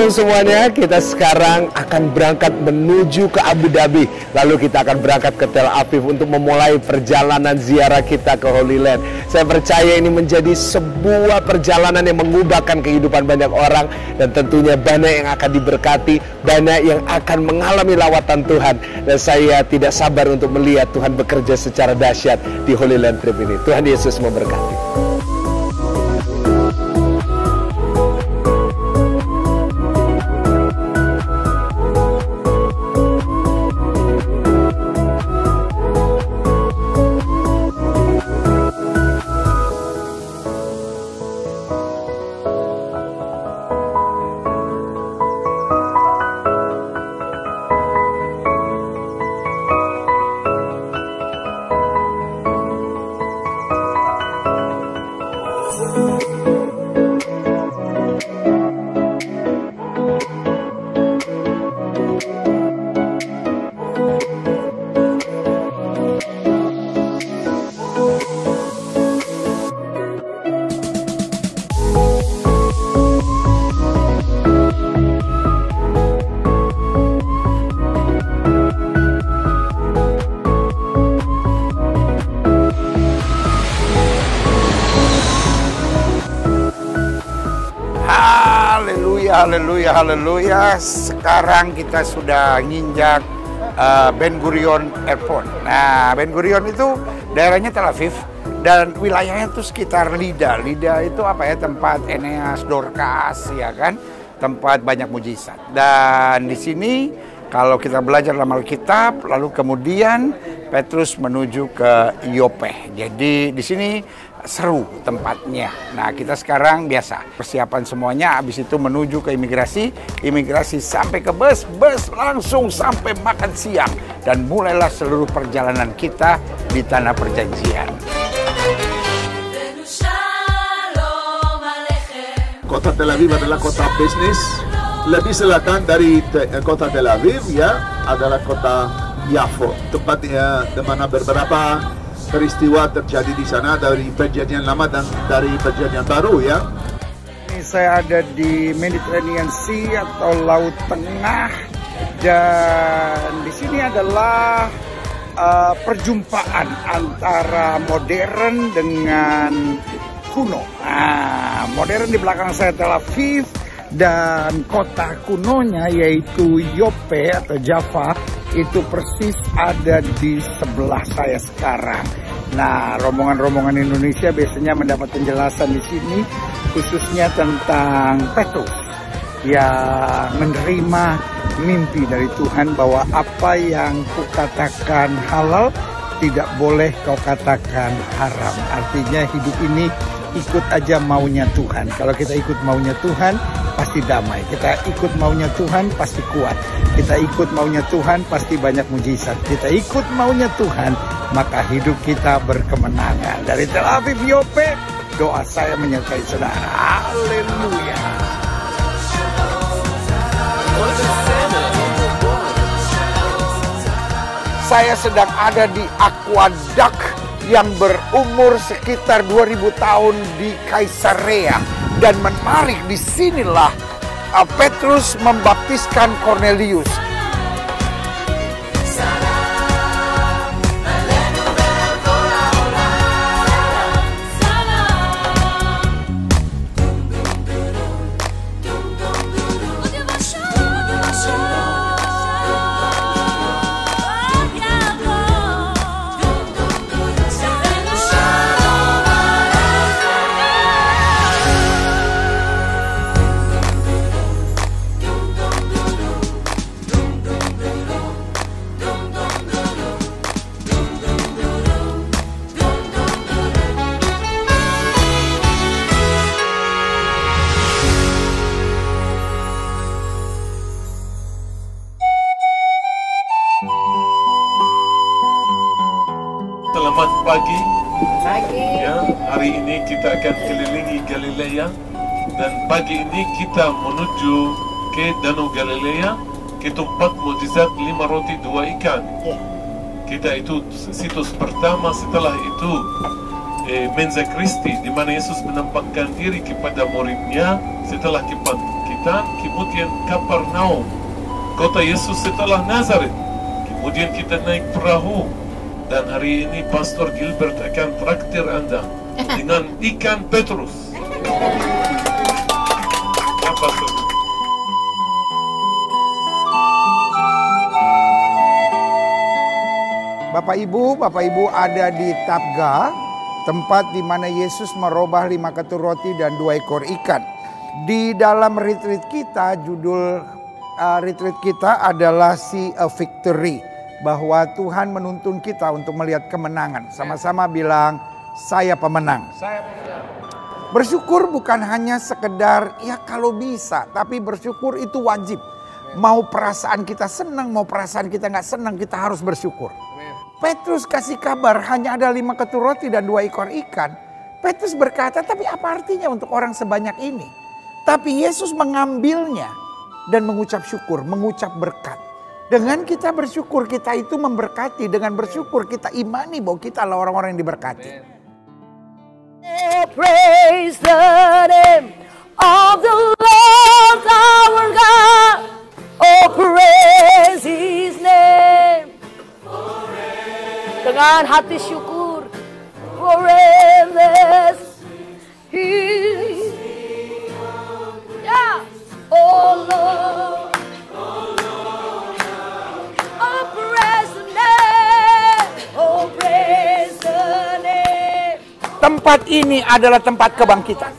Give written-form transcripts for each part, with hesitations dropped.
Shalom semuanya, kita sekarang akan berangkat menuju ke Abu Dhabi. Lalu kita akan berangkat ke Tel Aviv untuk memulai perjalanan ziarah kita ke Holy Land. Saya percaya ini menjadi sebuah perjalanan yang mengubahkan kehidupan banyak orang. Dan tentunya banyak yang akan diberkati, banyak yang akan mengalami lawatan Tuhan. Dan saya tidak sabar untuk melihat Tuhan bekerja secara dahsyat di Holy Land Trip ini. Tuhan Yesus memberkati. Haleluya, haleluya. Sekarang kita sudah nginjak Ben Gurion Airport. Nah, Ben Gurion itu daerahnya Tel Aviv dan wilayahnya itu sekitar Lida. Lida itu apa ya? Tempat Eneas, Dorcas, ya kan? Tempat banyak mujizat. Dan di sini kalau kita belajar dalam Alkitab, lalu kemudian Petrus menuju ke Yope. Jadi di sini seru tempatnya. Nah, kita sekarang biasa persiapan semuanya, habis itu menuju ke imigrasi sampai ke bus langsung sampai makan siang, dan mulailah seluruh perjalanan kita di tanah perjanjian. Kota Tel Aviv adalah kota bisnis. Lebih selatan dari kota Tel Aviv ya adalah kota Yafo, tempatnya di mana beberapa peristiwa terjadi di sana dari perjanjian lama dan dari perjanjian baru ya. Ini saya ada di Mediterranean Sea atau Laut Tengah, dan di sini adalah perjumpaan antara modern dengan kuno. Nah, modern di belakang saya Tel Aviv, dan kota kunonya yaitu Yope atau Java itu persis ada di sebelah saya sekarang. Nah, rombongan-rombongan Indonesia biasanya mendapat penjelasan di sini, khususnya tentang Petrus yang menerima mimpi dari Tuhan bahwa apa yang kukatakan halal tidak boleh kau katakan haram. Artinya hidup ini ikut aja maunya Tuhan. Kalau kita ikut maunya Tuhan, pasti damai. Kita ikut maunya Tuhan, pasti kuat. Kita ikut maunya Tuhan, pasti banyak mujizat. Kita ikut maunya Tuhan, maka hidup kita berkemenangan. Dari Tel Aviv Yope, doa saya menyertai saudara. Haleluya. Saya sedang ada di aqueduct yang berumur sekitar 2000 tahun di Kaisarea. Dan menarik, disinilah Petrus membaptiskan Cornelius. Selamat pagi. Ya, hari ini kita akan kelilingi Galilea, dan pagi ini kita menuju ke Danau Galilea, ke tempat mukjizat 5 roti 2 ikan. Kita itu situs pertama, setelah itu Menza Christi, di mana Yesus menampakkan diri kepada muridnya setelah Damitan, kemudian Kapernaum, kota Yesus setelah Nazaret. Kemudian kita naik perahu, dan hari ini Pastor Gilbert akan traktir Anda dengan ikan Petrus. Ya, Pastor. Bapak Ibu ada di Tabga, tempat di mana Yesus merubah 5 ketur roti dan 2 ekor ikan. Di dalam retreat kita, judul retreat kita adalah See a Victory. Bahwa Tuhan menuntun kita untuk melihat kemenangan. Sama-sama bilang, saya pemenang. Bersyukur bukan hanya sekedar ya kalau bisa, tapi bersyukur itu wajib. Mau perasaan kita senang, mau perasaan kita nggak senang, kita harus bersyukur. Petrus kasih kabar hanya ada 5 ketur roti dan 2 ekor ikan. Petrus berkata, tapi apa artinya untuk orang sebanyak ini? Tapi Yesus mengambilnya dan mengucap syukur, mengucap berkat. Dengan kita bersyukur, kita itu memberkati. Dengan bersyukur kita imani bahwa kita adalah orang-orang yang diberkati. Praise the name of the Lord our God. Oh, praise His name. Dengan hati syukur, forever He, yeah, oh Lord, oh praise the name, oh praise the name. Tempat ini adalah tempat kebangkitan.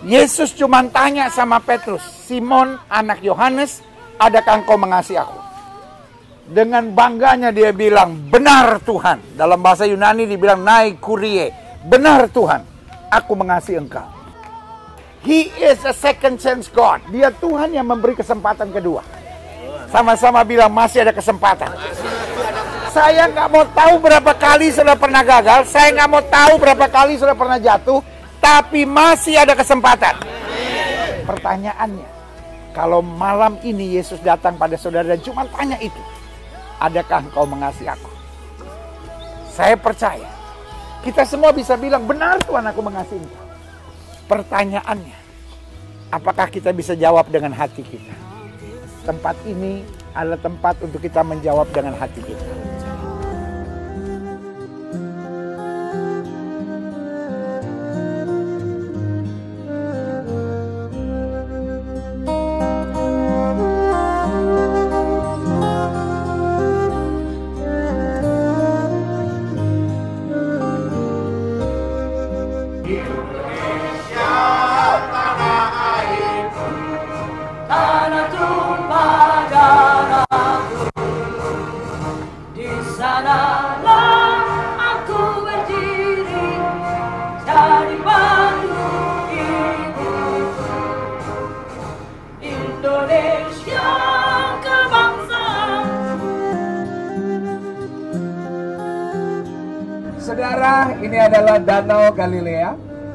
Yesus cuma tanya sama Petrus, Simon anak Yohanes, adakah engkau mengasihi aku? Dengan bangganya dia bilang, benar Tuhan. Dalam bahasa Yunani dibilang nai kurie. Benar Tuhan, aku mengasihi engkau. He is a second chance God. Dia Tuhan yang memberi kesempatan kedua. Sama-sama bilang masih ada kesempatan. Saya nggak mau tahu berapa kali sudah pernah gagal. Saya nggak mau tahu berapa kali sudah pernah jatuh. Tapi masih ada kesempatan. Pertanyaannya, kalau malam ini Yesus datang pada saudara dan cuma tanya itu, adakah engkau mengasihi aku? Saya percaya kita semua bisa bilang, benar Tuhan aku mengasihi engkau. Pertanyaannya, apakah kita bisa jawab dengan hati kita? Tempat ini adalah tempat untuk kita menjawab dengan hati kita. Saudara, ini adalah Danau Galilea,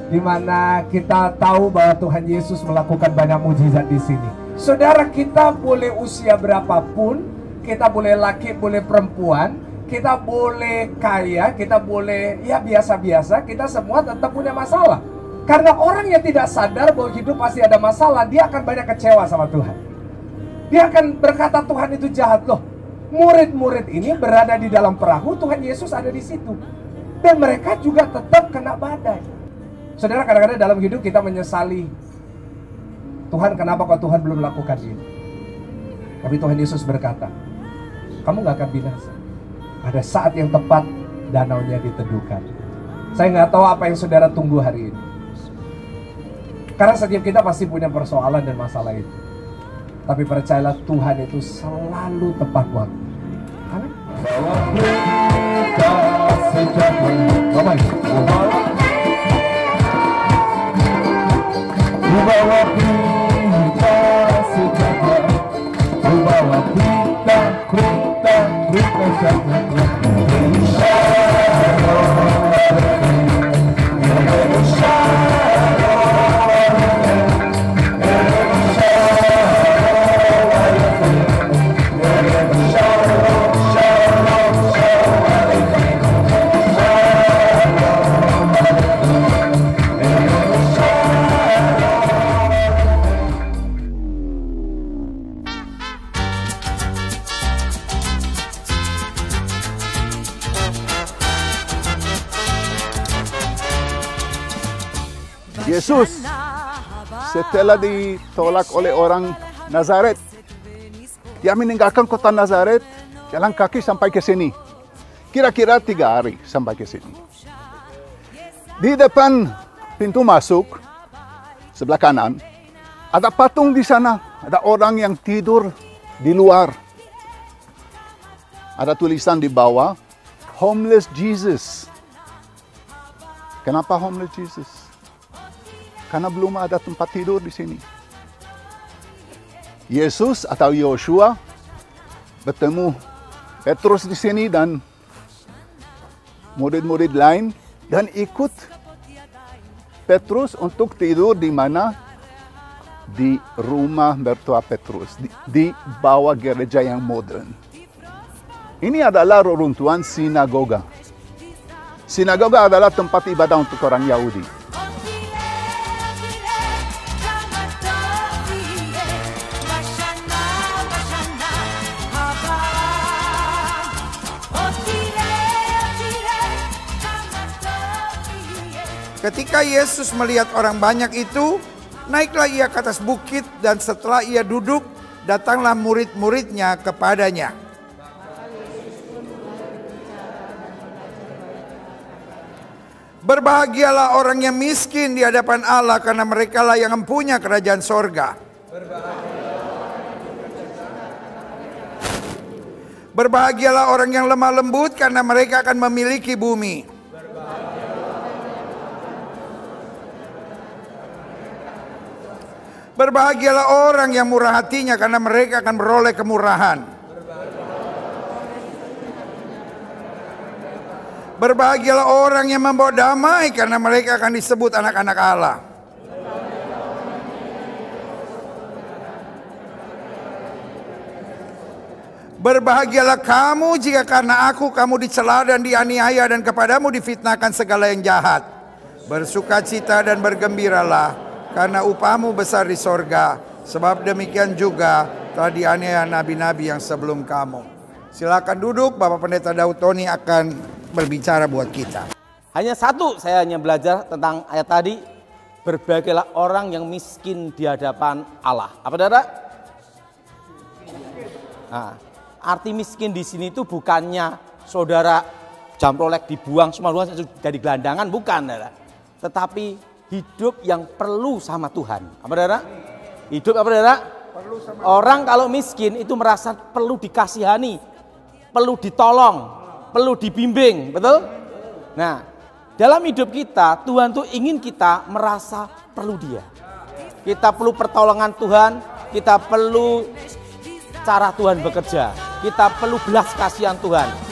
di mana kita tahu bahwa Tuhan Yesus melakukan banyak mujizat di sini. Saudara, kita boleh usia berapapun, kita boleh laki, boleh perempuan, kita boleh kaya, kita boleh ya biasa-biasa, kita semua tetap punya masalah. Karena orang yang tidak sadar bahwa hidup pasti ada masalah, dia akan banyak kecewa sama Tuhan. Dia akan berkata Tuhan itu jahat loh. Murid-murid ini berada di dalam perahu, Tuhan Yesus ada di situ. Dan mereka juga tetap kena badai. Saudara, kadang-kadang dalam hidup kita menyesali, Tuhan kenapa kok Tuhan belum lakukan ini? Tapi Tuhan Yesus berkata, kamu gak akan binasa. Ada saat yang tepat danaunya diteduhkan. Saya nggak tahu apa yang saudara tunggu hari ini. Karena setiap kita pasti punya persoalan dan masalah itu. Tapi percayalah, Tuhan itu selalu tepat waktu. Amin. Yesus setelah ditolak oleh orang Nazaret, dia meninggalkan kota Nazaret, jalan kaki sampai ke sini. Kira-kira 3 hari sampai ke sini. Di depan pintu masuk, sebelah kanan, ada patung di sana. Ada orang yang tidur di luar. Ada tulisan di bawah, Homeless Jesus. Kenapa Homeless Jesus? Karena belum ada tempat tidur di sini. Yesus atau Yosua bertemu Petrus di sini dan murid-murid lain dan ikut Petrus untuk tidur di mana? Di rumah mertua Petrus, di bawah gereja yang modern. Ini adalah reruntuhan sinagoga. Sinagoga adalah tempat ibadah untuk orang Yahudi. Ketika Yesus melihat orang banyak itu, naiklah ia ke atas bukit dan setelah ia duduk, datanglah murid-muridnya kepadanya. Berbahagialah orang yang miskin di hadapan Allah, karena merekalah yang mempunyai kerajaan sorga. Berbahagialah orang yang lemah lembut, karena mereka akan memiliki bumi. Berbahagialah orang yang murah hatinya, karena mereka akan beroleh kemurahan. Berbahagialah orang yang membawa damai, karena mereka akan disebut anak-anak Allah. Berbahagialah kamu jika karena aku kamu dicela dan dianiaya dan kepadamu difitnahkan segala yang jahat. Bersukacita dan bergembiralah, karena upahmu besar di sorga. Sebab demikian juga telah dianiaya nabi-nabi yang sebelum kamu. Silakan duduk, Bapak Pendeta Daud Tony akan berbicara buat kita. Hanya satu saya hanya belajar tentang ayat tadi. Berbahagialah orang yang miskin di hadapan Allah. Apa saudara? Nah, arti miskin di sini itu bukannya saudara jam rolek dibuang semua jadi gelandangan, bukan saudara. Tetapi hidup yang perlu sama Tuhan. Apa saudara? Hidup apa saudara? Orang kalau miskin itu merasa perlu dikasihani, perlu ditolong, perlu dibimbing, betul? Nah, dalam hidup kita, Tuhan tuh ingin kita merasa perlu Dia. Kita perlu pertolongan Tuhan, kita perlu cara Tuhan bekerja, kita perlu belas kasihan Tuhan.